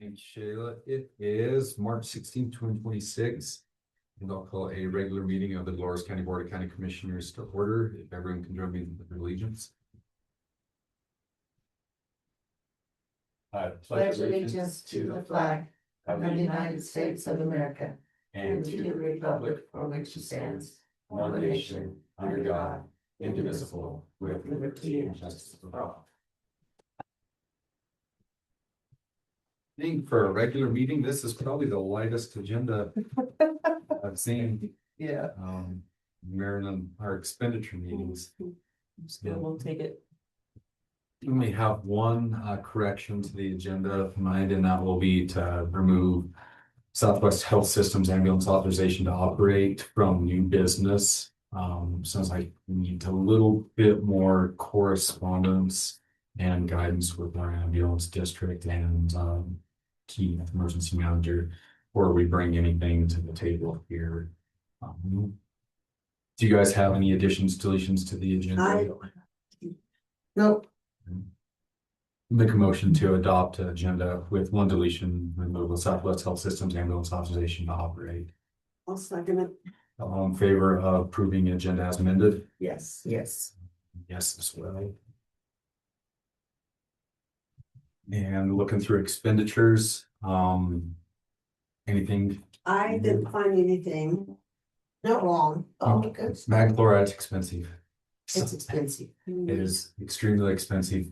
Thank you, Shayla. It is March 16th, 2026. And I'll call a regular meeting of the Dolores County Board of County Commissioners to order. If everyone can join me with their allegiance. I pledge allegiance to the flag of the United States of America and to the republic for which it stands, one nation, under God, indivisible, with liberty and justice for all. I think for a regular meeting, this is probably the lightest agenda I've seen. Yeah. Maryland, our expenditure meetings. Still, we'll take it. We only have one correction to the agenda tonight, and that will be to remove Southwest Health Systems ambulance authorization to operate from new business. Sounds like we need a little bit more correspondence and guidance with our ambulance district and key emergency manager before we bring anything to the table here. Do you guys have any additions, deletions to the agenda? Nope. Make a motion to adopt agenda with one deletion, removal of Southwest Health Systems ambulance authorization to operate. I'll second it. All in favor of approving the agenda as amended? Yes. Yes. Yes, as well. And looking through expenditures, anything? I didn't find anything. Not wrong. Oh, good. Mag chloride's expensive. It's expensive. It is extremely expensive,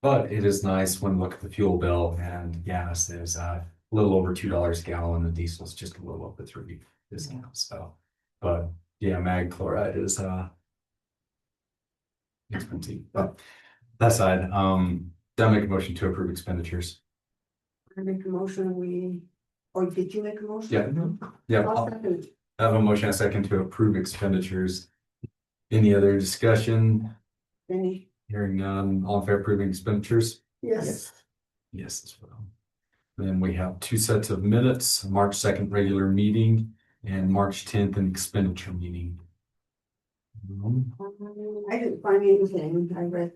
but it is nice when you look at the fuel bill, and gas is a little over $2 a gallon, and diesel is just a little over $3 discount. So, but yeah, mag chloride is expensive. But that side, I'll make a motion to approve expenditures. I make a motion, or did you make a motion? Yeah. Yeah. I'll second. I have a motion, a second to approve expenditures. Any other discussion? Any? Hearing none, all in favor of approving expenditures? Yes. Yes, as well. Then we have two sets of minutes, March 2nd regular meeting and March 10th an expenditure meeting. I didn't find anything. I read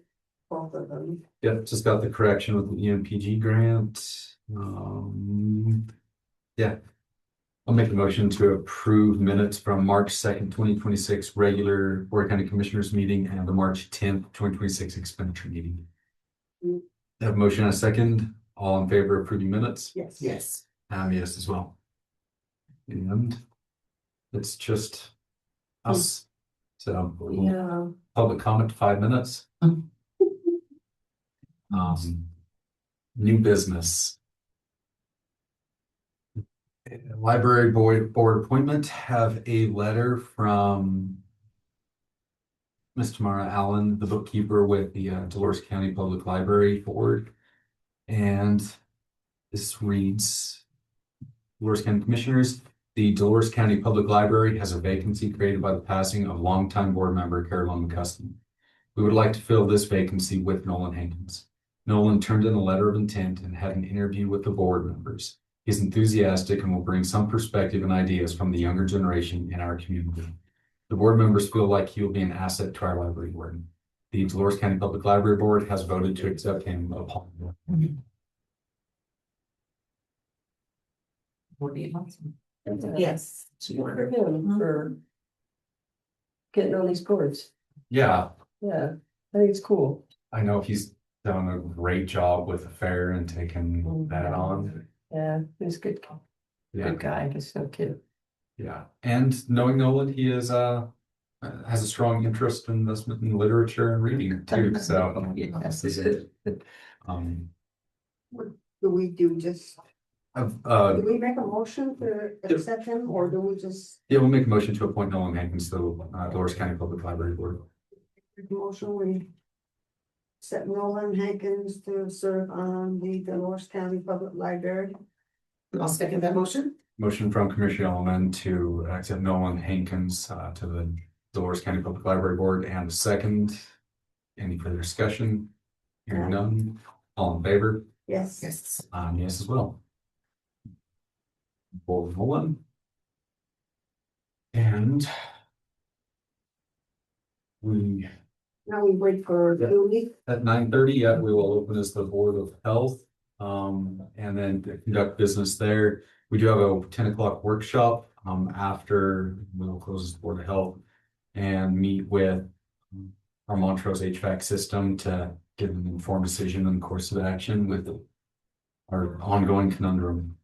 both of them. Yep, just got the correction with the EMPG grant. Yeah. I'll make a motion to approve minutes from March 2nd, 2026 regular Board of County Commissioners meeting and the March 10th, 2026 expenditure meeting. Have a motion and a second. All in favor of approving minutes? Yes. Yes. Yes, as well. And it's just us. So Yeah. public comment, 5 minutes. New business. Library board appointment. Have a letter from Ms. Tamara Allen, the bookkeeper with the Dolores County Public Library Board. And this reads, Dolores County Commissioners, the Dolores County Public Library has a vacancy created by the passing of longtime board member Carolyn McCuskey. We would like to fill this vacancy with Nolan Hankins. Nolan turned in a letter of intent and had an interview with the board members. He's enthusiastic and will bring some perspective and ideas from the younger generation in our community. The board members feel like he will be an asset to our library board. The Dolores County Public Library Board has voted to accept him upon. Would be awesome. Yes. Good for him for getting on these boards. Yeah, Yeah, I think it's cool. I know he's done a great job with the fair and taking that on. Yeah, he's a good Yeah, guy. He's so cute. yeah. And knowing Nolan, he is has a strong interest in investment in literature and reading too. So Yes. What do we do? Just, do we make a motion to accept him or do we just yeah, we'll make a motion to appoint Nolan Hankins to the Dolores County Public Library Board. make a motion? We set Nolan Hankins to serve on the Dolores County Public Library. I'll second that motion. Motion from Commissioner Elman to accept Nolan Hankins to the Dolores County Public Library Board, and a second. Any further discussion? Hearing none. All in favor? Yes. Yes. Yes, as well. For Nolan. And we Now we wait for Julie. at 9:30, we will open as the Board of Health. And then to conduct business there. We do have a 10 o'clock workshop, after we'll close the Board of Health and meet with our Montrose HVAC system to give an informed decision on the course of action with our ongoing conundrum.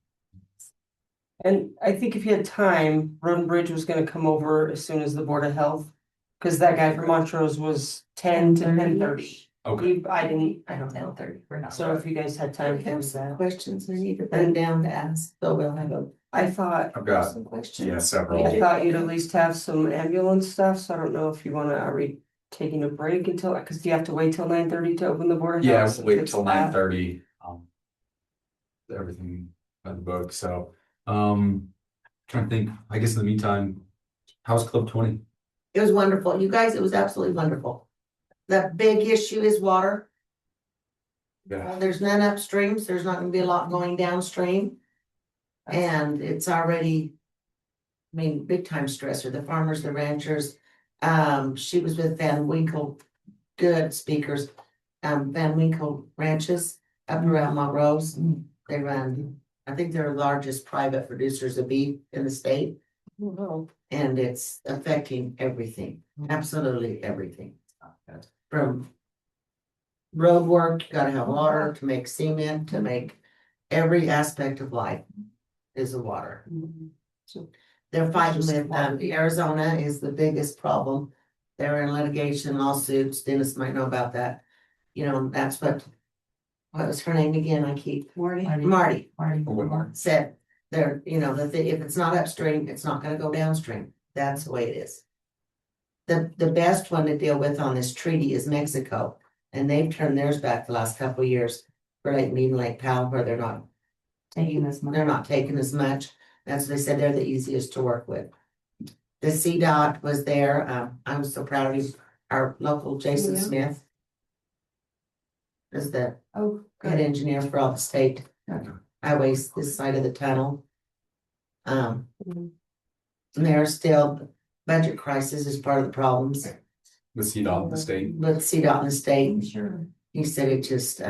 And I think if you had time, Road and Bridge was gonna come over as soon as the Board of Health. Cause that guy from Montrose was 10 to 10:30. Okay. I didn't, I don't know, 30, we're not. so if you guys had time I for have some that. questions I need to put down to ask, so we'll have a. I thought, I've got, Some questions. yeah, several. I thought you'd at least have some ambulance stuff, so I don't know if you wanna, are we taking a break until, cause do you have to wait till 9:30 to open the Board of Yeah, Health? we'll wait Fix till that? 9:30. Everything by the book. So, trying to think. I guess in the meantime, how's Club 20? It was wonderful, you guys, it was absolutely wonderful. The big issue is water. Yeah. There's none upstream, so there's not gonna be a lot going downstream. And it's already. I mean, big time stressor, the farmers, the ranchers, she was with Van Winkle, good speakers. Van Winkle Ranches up around Montrose, they run, I think they're the largest private producers of beef in the state. And it's affecting everything, absolutely everything. From road work, you gotta have water to make cement, to make every aspect of life is the water. So They're fighting with, Arizona is the biggest problem. They're in litigation lawsuits, Dennis might know about that. You know, that's what was her name again, I keep, Marty said. They're, you know, that if it's not upstream, it's not gonna go downstream, that's the way it is. The best one to deal with on this treaty is Mexico, and they've turned theirs back the last couple of years. For Lake Mead, Lake Powell, where they're not taking as much. That's what they said, they're the easiest to work with. The CDOT was there, I was so proud of our local Jason Smith. Is the head engineer for all the state highways this side of the tunnel. And there's still budget crisis is part of the problems With CDOT in the state. with CDOT in the state. Sure. He said it just,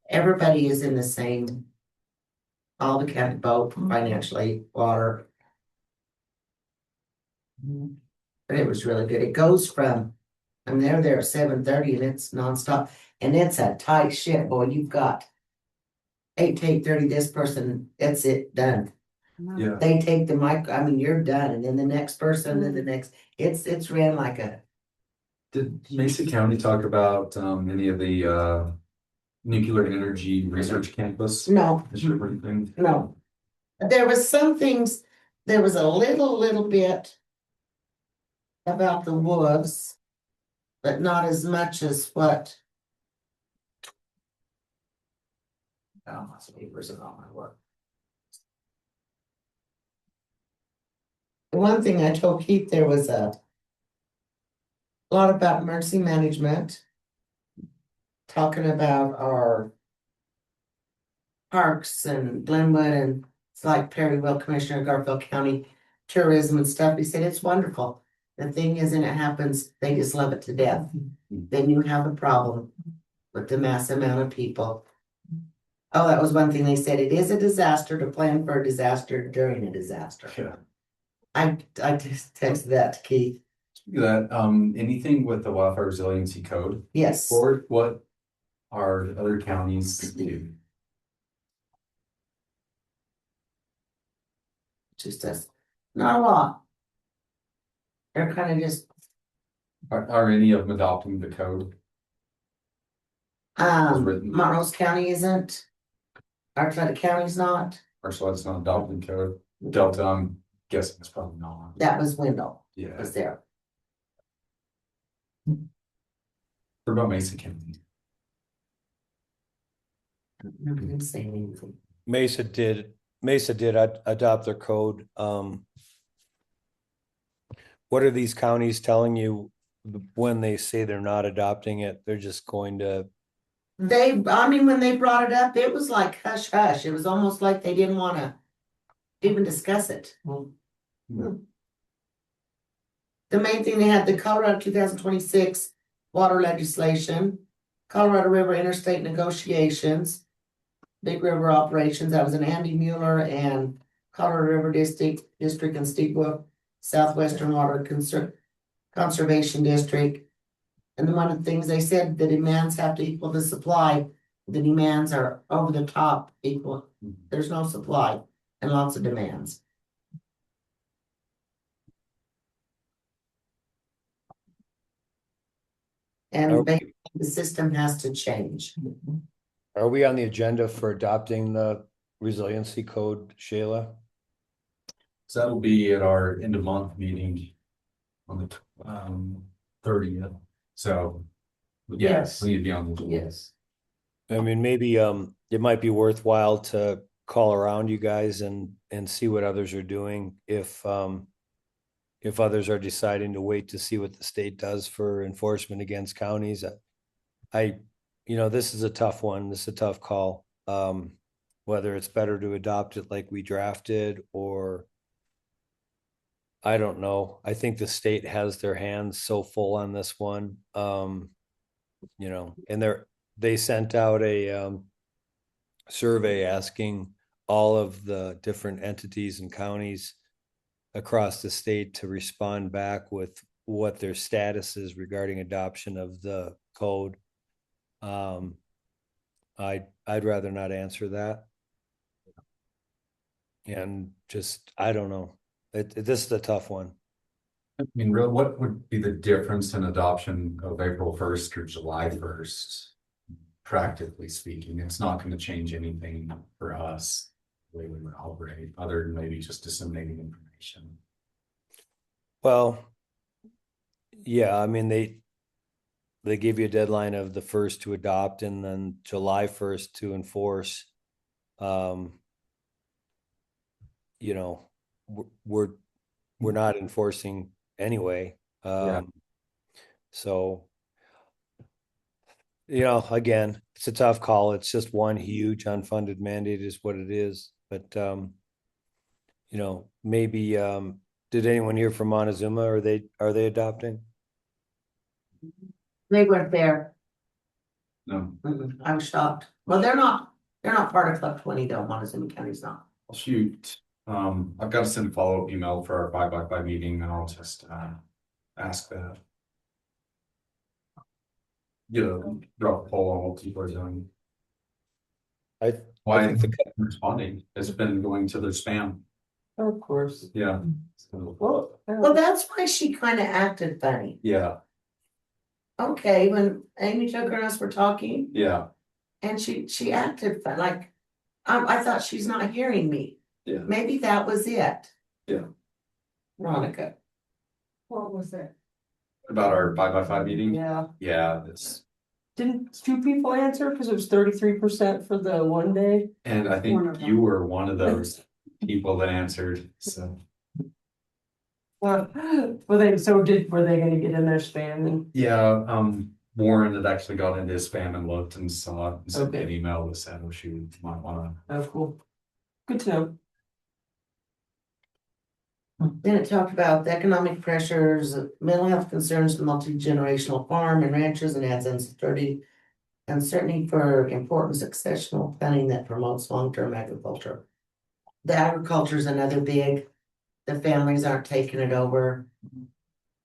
everybody is in the same. All the county, both financially, water. But it was really good. It goes from, I mean, they're there at 7:30 and it's nonstop. And it's a tight ship, boy. You've got 8 to 8:30, this person, that's it, done. Yeah. They take the mic, I mean, you're done, and then the next person, then the next, it's ran like a. Did Mesa County talk about any of the nuclear energy research campus? No, Is there anything? no. There was some things, there was a little bit. About the wolves. But not as much as what. Oh, my papers and all my work. The one thing I told Keith, there was a lot about emergency management. Talking about our parks and Glenwood and it's like Perryville, Commissioner Garfield County tourism and stuff. He said it's wonderful. The thing is, and it happens, they just love it to death. Then you have a problem with the mass amount of people. Oh, that was one thing they said. It is a disaster to plan for a disaster during a disaster. Yeah. I just texted that to Keith. Speaking of that, anything with the wildfire resiliency code Yes. forward, what are other counties do? Just us. Not a lot. They're kind of just, Are any of them adopting the code? written. Montrose County isn't. Archuleta County's not. Or so it's not adopting code. Delta, I'm guessing it's probably not. That was Wendell, Yeah. was there. What about Mesa County? I didn't say anything. Mesa did adopt their code. What are these counties telling you when they say they're not adopting it? They're just going to, I mean, when they brought it up, it was like hush hush. It was almost like they didn't want to even discuss it. The main thing they had, the Colorado 2026 water legislation, Colorado River interstate negotiations, Big River Operations, that was in Andy Mueller and Colorado River District and Steve Wolf, Southwestern Water Conservation District. And one of the things they said, the demands have to equal the supply. The demands are over the top equal. There's no supply and lots of demands. And basically the system has to change. Are we on the agenda for adopting the resiliency code, Shayla? So that'll be at our end of month meeting on the 30th. So Yes. we need to be on the. Yes. I mean, maybe it might be worthwhile to call around you guys and see what others are doing if others are deciding to wait to see what the state does for enforcement against counties. This is a tough one. This is a tough call. Whether it's better to adopt it like we drafted or I don't know. I think the state has their hands so full on this one. And they sent out a survey asking all of the different entities and counties across the state to respond back with what their status is regarding adoption of the code. I'd rather not answer that. And just, I don't know. This is a tough one. I mean, really, what would be the difference in adoption of April 1st or July 1st? Practically speaking, it's not going to change anything for us the way we would operate, other than maybe just disseminating information. Well, yeah, I mean, they gave you a deadline of the 1st to adopt and then July 1st to enforce. We're not enforcing anyway. So, again, it's a tough call. It's just one huge unfunded mandate is what it is. But, maybe, did anyone hear from Montezuma? Are they adopting? They weren't there. No, I was shocked. Well, they're not part of Club 20 though. Montezuma County's not. I'll shoot. I've got to send a follow-up email for our 5x5 meeting, and I'll just ask that. Drop a poll on what people are doing. Why I think responding? It's been going to their spam. Of course. Yeah. Well, that's why she kind of acted funny. Yeah. Okay, when Amy Tucker and us were talking, Yeah. and she acted fun, like I thought she's not hearing me. Yeah. Maybe that was it. Yeah. Veronica. What was it? About our 5x5 meeting. Yeah. Yeah. That's. Didn't 2 people answer? Because it was 33% for the one day. And I One think of them. you were one of those people that answered. So. Were they gonna get in their spam and Yeah. Warren had actually got into his spam and looked and saw it and sent me an Okay. email that said, "Oh, shoot, might want to." oh cool. Good to know. Then it talked about the economic pressures, mental health concerns, the multi-generational farm and ranches, and adds uncertainty for important successional planning that promotes long-term agriculture. The agriculture is another big, the families aren't taking it over.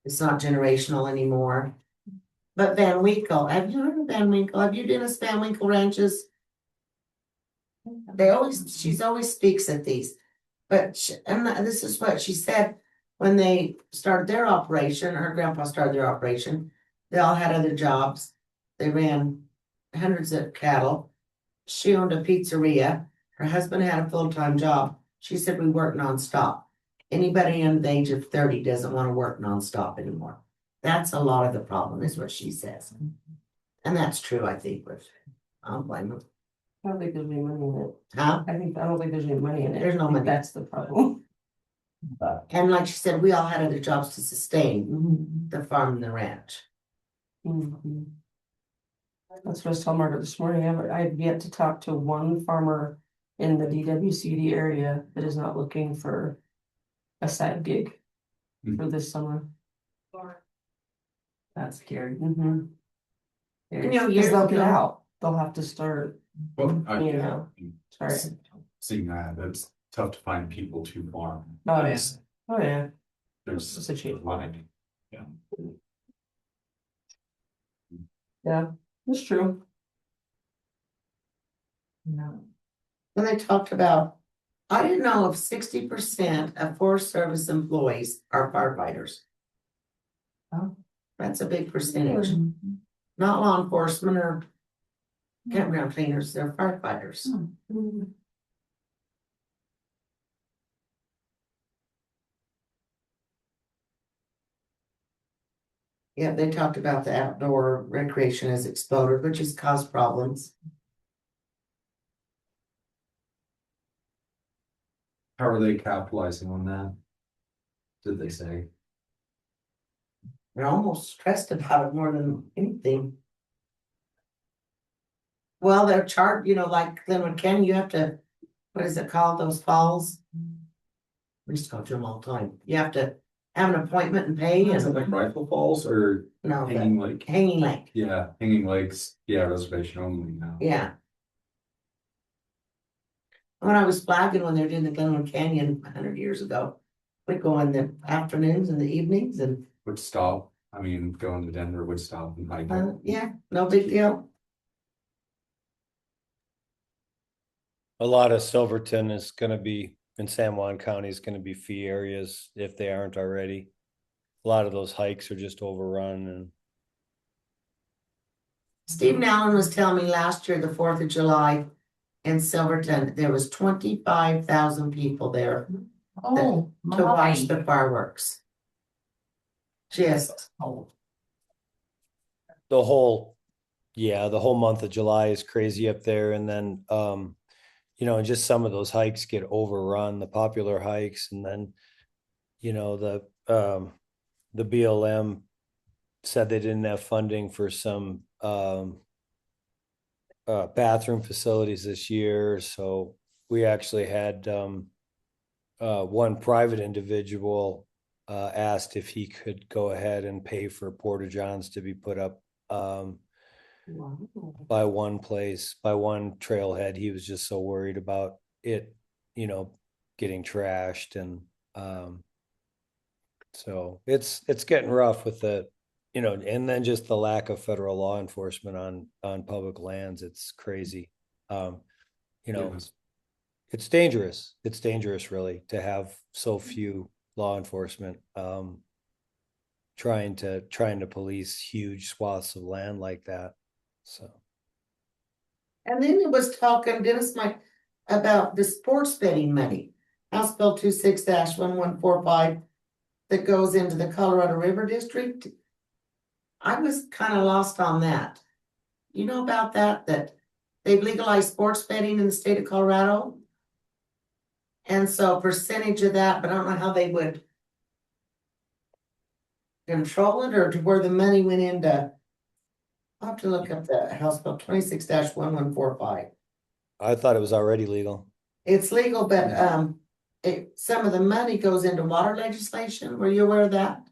It's not generational anymore. But Van Winkle, have you heard of Van Winkle? Have you Dennis Van Winkle ranches? She's always speaks at these. But this is what she said when they started their operation. Her grandpa started their operation. They all had other jobs. They ran hundreds of cattle. She owned a pizzeria. Her husband had a full-time job. She said we work nonstop. Anybody under the age of 30 doesn't want to work nonstop anymore. That's a lot of the problem, is what she says. And that's true, I think, with I don't blame her. I don't think there's any money in it. Huh? I don't think there's any money in it. There's no I think money. That's the problem. And like she said, we all had other jobs to sustain the farm and the ranch. Mhm. That's what I was telling Margaret this morning. I've yet to talk to one farmer in the DWCD area that is not looking for a side gig for this summer. That's scary. You know, Because years they'll get ago- out. They'll have to start Well, You know. Sorry. seeing that, it's tough to find people to farm. Oh, yeah. Oh, yeah. There's It's a cheap line. Yeah, it's true. No. When they talked about, I didn't know if 60% of Forest Service employees are firefighters. Oh. That's a big percentage. Not law enforcement or campground cleaners, they're firefighters. Yeah, they talked about the outdoor recreation has exploded, which has caused problems. How are they capitalizing on that? Did they say? They're almost stressed about it more than anything. Well, they're charged, like Glenwood Canyon, you have to, what is it called, those falls? We used to go to them all the time. You have to have an appointment and pay Is it and, like Rifle Falls or no, Hanging but Lake? Hanging Lake, Yeah, Hanging Lakes, yeah, reservation only now. yeah. When I was flagging, when they were doing the Glenwood Canyon 100 years ago, we'd go in the afternoons and the evenings and, Would stop, I mean, going to Denver would stop and hike. yeah, no big deal. A lot of Silverton is gonna be, in San Juan County is gonna be fee areas if they aren't already. A lot of those hikes are just overrun and Stephen Allen was telling me last year, the 4th of July in Silverton, there was 25,000 people there Oh, to watch the fireworks. Just, the whole, yeah, the whole month of July is crazy up there. And then, just some of those hikes get overrun, the popular hikes. And then, the BLM said they didn't have funding for some, bathroom facilities this year. So we actually had, one private individual asked if he could go ahead and pay for porta johns to be put up by one place, by one trailhead. He was just so worried about it, getting trashed. And so it's getting rough with the, and then just the lack of federal law enforcement on public lands. It's crazy. It's dangerous. It's dangerous really to have so few law enforcement trying to police huge swaths of land like that. So and then it was talking, Dennis Mike, about the sports betting money. House Bill 26-1145 that goes into the Colorado River District. I was kind of lost on that. You know about that they've legalized sports betting in the state of Colorado? And so a percentage of that, but I don't know how they would control it or to where the money went into. I'll have to look up the House Bill 26-1145. I thought it was already legal. It's legal, but some of the money goes into water legislation. Were you aware of that?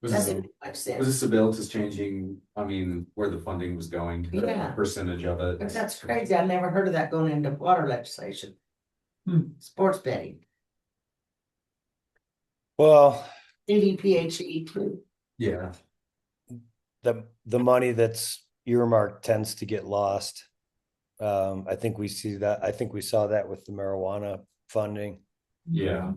That didn't make much Was sense. this a bill just changing, I mean, where the funding was going, the Yeah. percentage of it? But that's crazy. I never heard of that going into water legislation. Sports betting, Well, DDPHE too. Yeah, the money that's earmarked tends to get lost. I think we see that. I think we saw that with the marijuana funding. yeah.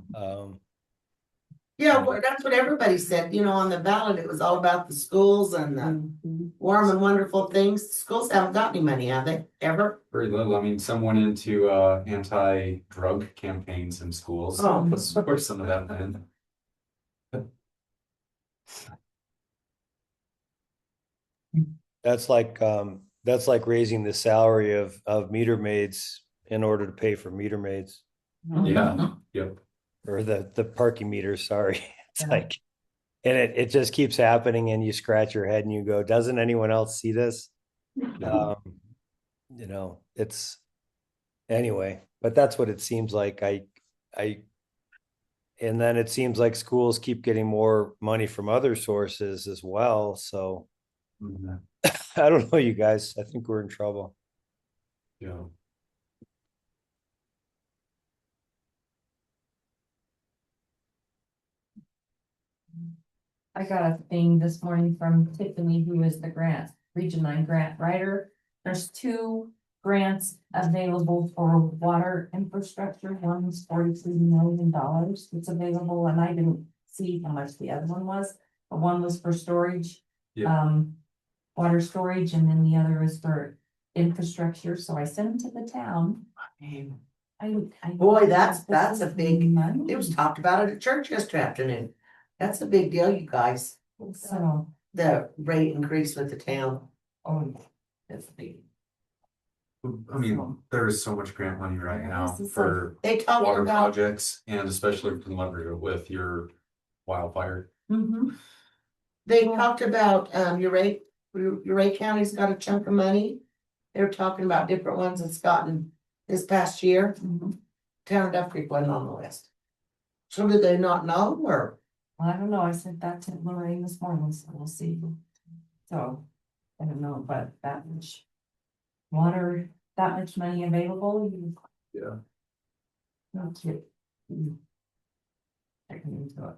Yeah, well, that's what everybody said, on the ballot, it was all about the schools and the warm and wonderful things. Schools haven't got any money, have they, ever? Very little. I mean, some went into anti-drug campaigns in schools. Oh. Where some of that went. That's like raising the salary of meter maids in order to pay for meter maids Yeah, yep. or the parking meters. Sorry. It's Yeah. like, and it just keeps happening and you scratch your head and you go, doesn't anyone else see this? It's anyway, but that's what it seems like. And then it seems like schools keep getting more money from other sources as well. So Mhm. I don't know, you guys, I think we're in trouble. Yeah. I got a thing this morning from Tiffany, who is the Region 9 grant writer. There's 2 grants available for water infrastructure. One's $43 million that's available, and I didn't see how much the other one was. But one was for storage, Yeah. water storage, and then the other is for infrastructure. So I sent them to the town. I Boy, that's a big, money. it was talked about at church yesterday afternoon. That's a big deal, you guys. So, The rate increase with the town. oh, it's big. I mean, there is so much grant money right There now is, it's for They talked water about, projects and especially for the library with your wildfire. Mm-hmm. they talked about, Uray County's got a chunk of money. They were talking about different ones it's gotten this past year. Mm-hmm. Town of Duck Creek wasn't on the list. So did they not know, or? I don't know, I sent that to Lorraine this morning, so we'll see. So, I don't know, but that much water, that much money available, you. Yeah. Not to. Checking into it.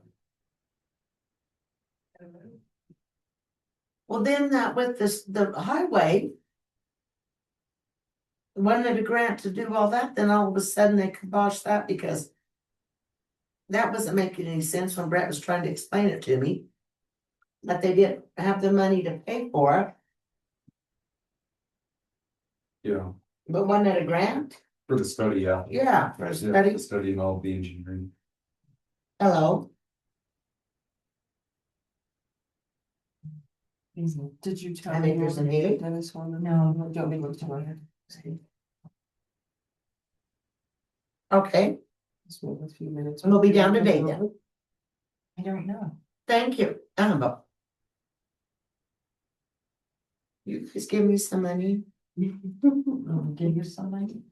Well, then that with this, the highway. Wanted a grant to do all that, then all of a sudden they kiboshed that because. That wasn't making any sense when Brett was trying to explain it to me. That they didn't have the money to pay for it, Yeah, but wasn't it a grant? for the study, yeah. Yeah, for a Yeah, study. the study and all the engineering. Hello, Did you tell I me think there's a what meeting. Dennis wanted? No. Do you want me to look to ahead? Okay, Just wait a few minutes. we'll be down today then. I don't know. Thank you, Annabelle. You just give me some money. Give you some money.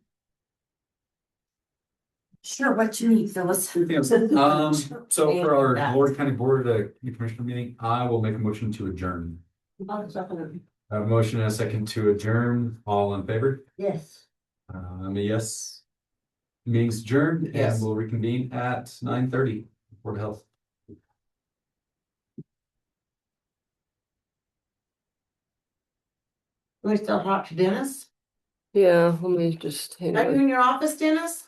Sure, what you need, Phyllis. So for our Lord County Board Commissioner meeting, I will make a motion to adjourn. A motion and a second to adjourn, all in favor? Yes. A yes. Meeting's adjourned Yes. and we'll reconvene at 9:30. Board of Health. We still talk to Dennis? Yeah, let me just. Are you in your office, Dennis?